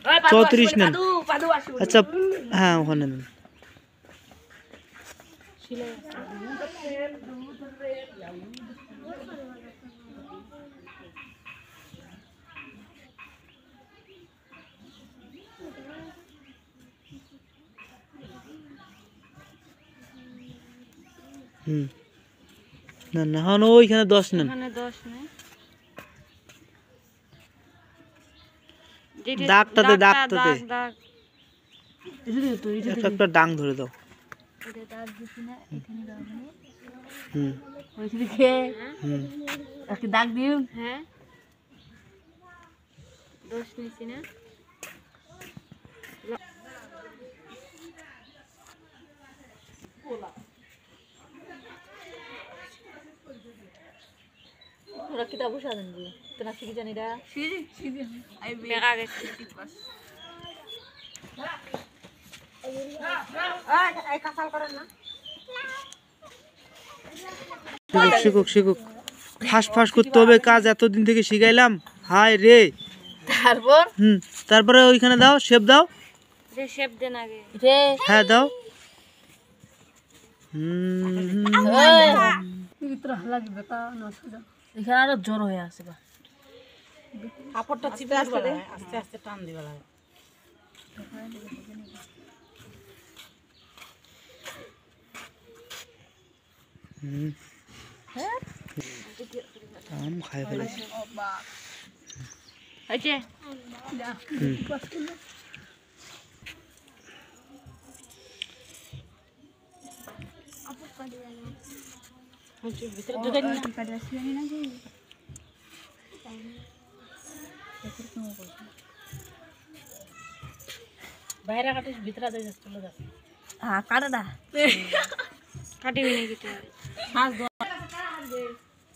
चौतरीस नेन अच्छा हाँ ओखाने नेन ना ना हाँ वो इखाने 10 नेन দাগটাতে দাগটাতে একটা ডাং ধরে দাও এটা দাগ দিছি না এখানে দাও ওইখানে কে একটা দাগ দিও হ্যাঁ দোষ নিছি না ওলা ওরা কিতাব সাজান দিও তোরা কি জানিরা সিজি আই মেগা গেছে পাস এই কাসাল করেন না শিখুক ফাঁস ফাঁস করতে হবে কাজ এতদিন থেকে শিখাইলাম হাই রে তারপরে ওইখানে দাও শেপ দাও রে শেপ দেন আগে রে হ্যাঁ দাও ভিতরে লাগবে তা নষ্ট দাও এখানে আরো জোর হয়ে আছে বা কাপড়টা চিপে আসবে আস্তে আস্তে টান দিবা লাগে আম খাই ফেলেছি আছে ভিতরে দুধ নিয়ে কাটে আসি না যে বাইরে কাটিস ভিতরে যাই চলে যাচ্ছে হ্যাঁ কাটা দা কাটিবি নাকি তো মাছ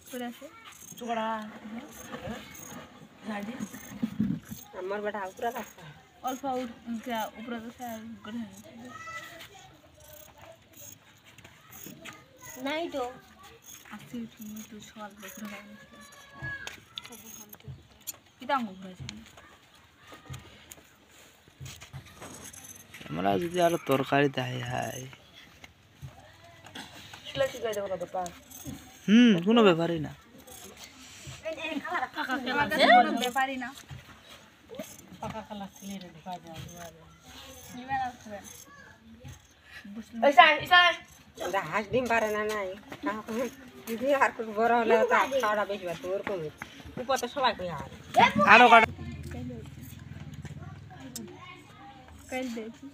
করে আছে চুড়া গাড়ি আমার বেটা উপরে রাখা অল্প উপরে বসে করে নাই তো আসি তুমি তো সকাল বসে রাখি কিটা আঙ্গুল ঘুরাইছে আমরা যদি আরো তরকারি দেয় হাই শিলা কি গাইতে বলা বাবা কোনো ব্যাপারই না ব্যাপারই না পাকা খালা ছিলে রে ঢুকা যাও নিবে না করে ইসা দা হাঁস ডিম পারে না নাই দিদি আর কিছু বড় হলে তো খাওয়াটা বেশি বাড়তো ওরকম উপর তো সবাই কই আরো কাটা কাল দেখি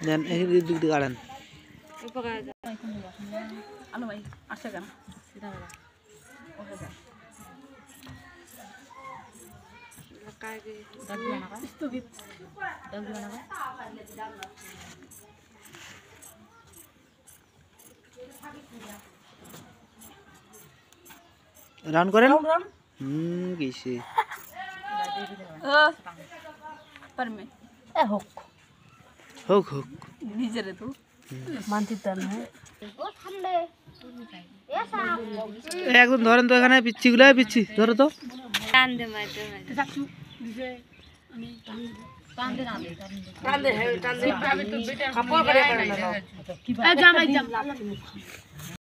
দেন এই দিক দিয়ে কাটেন আলো ভাই আসে কেন সিধা বলা ওকে যা काय गे दाग दिया ना का स्तुभित दाग दिया ना का রান করেন গেছে पर में ए होक নিজেরে তো মানতিতান হ্যাঁ ও ঠান্ডা এসা একদম ধরেন তো এখানে পিচ্ছিগুলো পিচ্ছি ধরো তো টান দে মাইতে মাইতে দিছে আমি টান দে না টান দে টান দে কাপড় করে না কি জামাই জাম